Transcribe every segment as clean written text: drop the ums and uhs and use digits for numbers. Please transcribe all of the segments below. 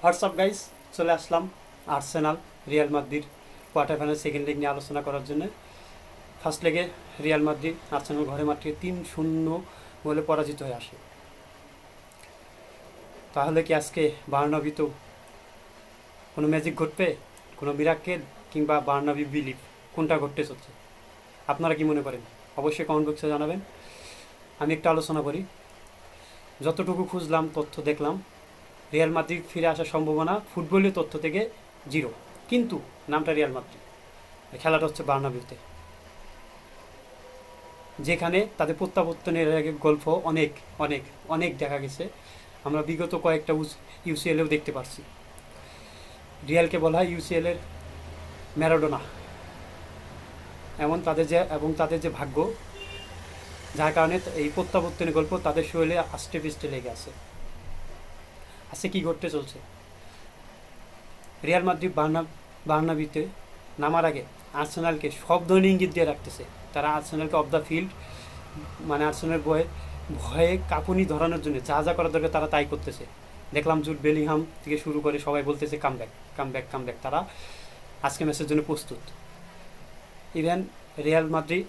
WhatsApp guys, চলে আসলাম Arsenal Real Madrid quarter final second leg নিয়ে আলোচনা করার জন্য। ফার্স্ট লেগে রিয়াল মাদ্রিদ আর্সেনাল ঘরে মাঠে 3-0 গোলে পরাজিত হয়ে আসে। তাহলে কি আজকে বার্নাবিতে কোনো ম্যাজিক ঘটবে, কোনো মিরাক্কেল, কিংবা বার্নাবি বিলিভ, কোনটা ঘটতে চলছে? আপনারা কি মনে করেন? অবশ্যই কমেন্ট বক্সে জানাবেন। আমি একটা আলোচনা করি। যতটুকু খুঁজলাম, তথ্য দেখলাম, রিয়াল মাদ্রিদ ফিরে আসার সম্ভাবনা ফুটবলীয় তথ্য থেকে 0, কিন্তু নামটা রিয়াল মাদ্রিদ। খেলাটা হচ্ছে বার্নাবিউতে, যেখানে তাদের প্রত্যাবর্তনের আগে গল্প অনেক অনেক অনেক দেখা গেছে। আমরা বিগত কয়েকটা ইউসিএলেও দেখতে পারছি। রিয়ালকে বলা হয় ইউসিএলের ম্যারাডোনা। তাদের যে ভাগ্য, যার কারণে এই প্রত্যাবর্তনের গল্প তাদের শরীরে আষ্টে পৃষ্ঠে লেগে আছে। আজকে কী ঘটতে চলছে? রিয়াল মাদ্রিদ বার্নাবিতে নামার আগে আর্সেনালকে সব ধরনের ইঙ্গিত দিয়ে রাখতেছে। তারা আর্সেনালকে অফ দ্য ফিল্ড, মানে আর্সেনালের ভয়ে কাঁপুনি ধরানোর জন্য যা যা করার দরকার তারা তাই করতেছে। দেখলাম জুড বেলিংহাম থেকে শুরু করে সবাই বলতেছে কামব্যাক কামব্যাক কামব্যাক। তারা আজকে ম্যাচের জন্য প্রস্তুত। ইভেন রিয়াল মাদ্রিদ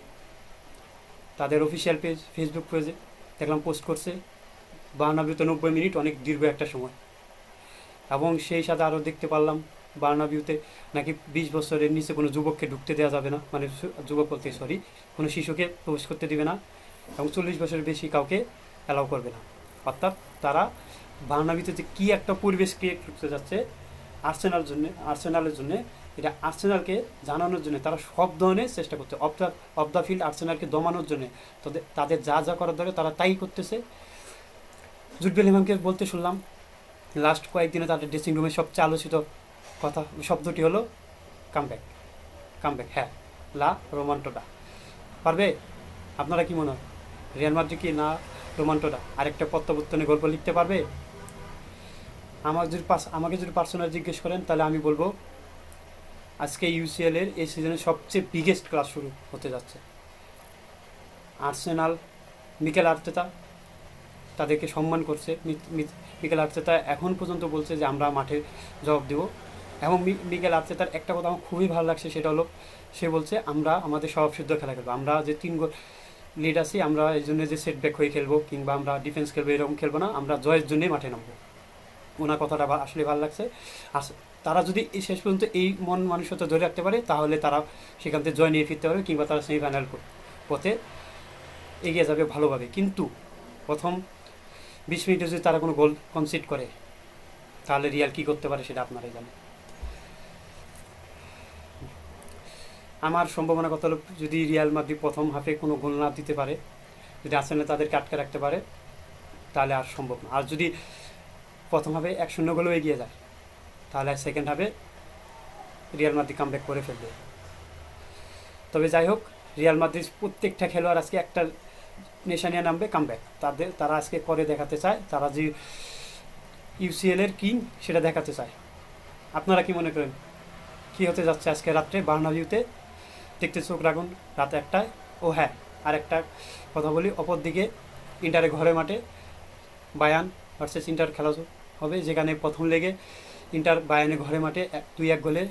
তাদের অফিসিয়াল পেজ, ফেসবুক পেজে দেখলাম পোস্ট করছে বার্নাবিউতে 90 মিনিট অনেক দীর্ঘ একটা সময়। এবং সেই সাথে আরও দেখতে পারলাম বার্নাবিউতে নাকি 20 বছরের নিচে কোনো যুবককে ঢুকতে দেওয়া যাবে না, মানে যুবক বলতে কোনো শিশুকে প্রবেশ করতে দিবে না, এবং 40 বছরের বেশি কাউকে অ্যালাউ করবে না। অর্থাৎ তারা বার্নাবিউতে যে কী একটা পরিবেশ ক্রিয়েট করতে যাচ্ছে আর্সেনালের জন্য, এটা আর্সেনালকে জানানোর জন্য তারা সব ধরনের চেষ্টা করছে। অফ দ্য ফিল্ড আর্সেনালকে দমানোর জন্য তাদের যা যা করার দরকার তারা তাই করতেছে। জুড বেলিংহামকে বলতে শুনলাম লাস্ট কয়েকদিনে তাদের ড্রেসিং রুমের সবচেয়ে আলোচিত শব্দটি হলো কামব্যাক কামব্যাক। হ্যাঁ, লা রোমান্টোডা। পারবে? আপনারা কি মনে হয় রিয়াল মাদ্রিদ কি না রোমান্টোডা আরেকটা প্রত্যাবর্তনের গল্প লিখতে পারবে? আমাকে যদি পার্সোনাল জিজ্ঞেস করেন, তাহলে আমি বলবো আজকে ইউসিএলের এই সিজনের সবচেয়ে বিগেস্ট ক্লাস শুরু হতে যাচ্ছে। আর্সেনাল, মিকেল আর্তেতা তাদেরকে সম্মান করছে। মিকেল আর্তেতা এখন পর্যন্ত বলছে যে আমরা মাঠে জবাব দেব। এবং মিকেল আর্তেতার একটা কথা আমার খুবই ভালো লাগছে, সেটা হলো সে বলছে আমরা আমাদের স্বভাবসিদ্ধ খেলা খেলবো। আমরা যে 3 গোল লিড আছি, আমরা এই জন্য যে সেটব্যাক হয়ে খেলবো কিংবা আমরা ডিফেন্স খেলবো এরকম খেলবো না, আমরা জয়ের জন্যই মাঠে নামবো। ওনার কথাটা আসলে ভালো লাগছে। আর তারা যদি শেষ পর্যন্ত এই মন মানসিকতা ধরে রাখতে পারে, তাহলে তারা সেখান থেকে জয় নিয়ে ফিরতে পারবে, কিংবা তারা সেমিফাইনাল পথে এগিয়ে যাবে ভালোভাবে। কিন্তু প্রথম 20 মিনিটে যদি তারা কোনো গোল কনসিড করে, তাহলে রিয়াল কী করতে পারে সেটা আপনারাই জানেন। আমার সম্ভাবনা কত হলো, যদি রিয়াল মাদ্রিদ প্রথম হাফে কোনো গোল না দিতে পারে, যদি আর্সেনাল তাদেরকে আটকে রাখতে পারে, তাহলে আর সম্ভব না। আর যদি প্রথম হাফে 1-0 গোলেও এগিয়ে যায়, তাহলে সেকেন্ড হাফে রিয়াল মাদ্রিদ কামব্যাক করে ফেলবে। তবে যাই হোক, রিয়াল মাদ্রিদ প্রত্যেকটা খেলোয়াড় আজকে একটা নেশা নিয়ে নামবে, কামব্যাক। তারা আজকে করে দেখাতে চায়, তারা যে ইউসিএলের কিং সেটা দেখাতে চায়। আপনারা কি মনে করেন কী হতে যাচ্ছে আজকে রাত্রে বার্নাবিউতে? দেখতে চোখ রাখুন রাত 1টায়। ও হ্যাঁ, আর একটা কথা বলি, অপরদিকে ইন্টারের ঘরে মাঠে বায়ার্ন ভার্সেস ইন্টার খেলা হবে, যেখানে প্রথম লেগে ইন্টার বায়ার্নের ঘরে মাঠে 2-1 গোলে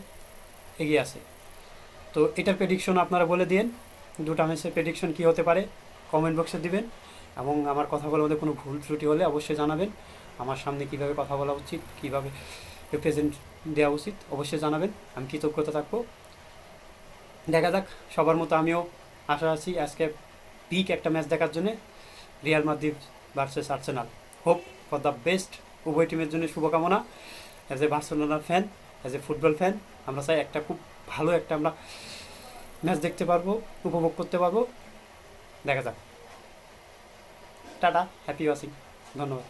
এগিয়ে আছে। তো এটার প্রেডিকশন আপনারা বলে দিন, দুটা ম্যাচের প্রেডিকশন কী হতে পারে কমেন্ট বক্সে দিবেন। এবং আমার কথা বলার মধ্যে কোনো ভুল ত্রুটি হলে অবশ্যই জানাবেন। আমার সামনে কীভাবে কথা বলা উচিত, কীভাবে রিপ্রেজেন্ট দেওয়া উচিত অবশ্যই জানাবেন। আমি কৃতজ্ঞতা থাকবো। দেখা যাক, সবার মতো আমিও আশা আছি আজকে পিক একটা ম্যাচ দেখার জন্য, Real Madrid versus Arsenal. Hope for the best উভয় টিমের জন্য শুভকামনা। অ্যাজ এ বার্সেলোনার fan, as a football fan, আমরা চাই একটা খুব ভালো একটা আমরা ম্যাচ দেখতে পারবো, উপভোগ করতে পারবো। দেখা যাক। টাটা, হ্যাপি ওয়াচিং, ধন্যবাদ।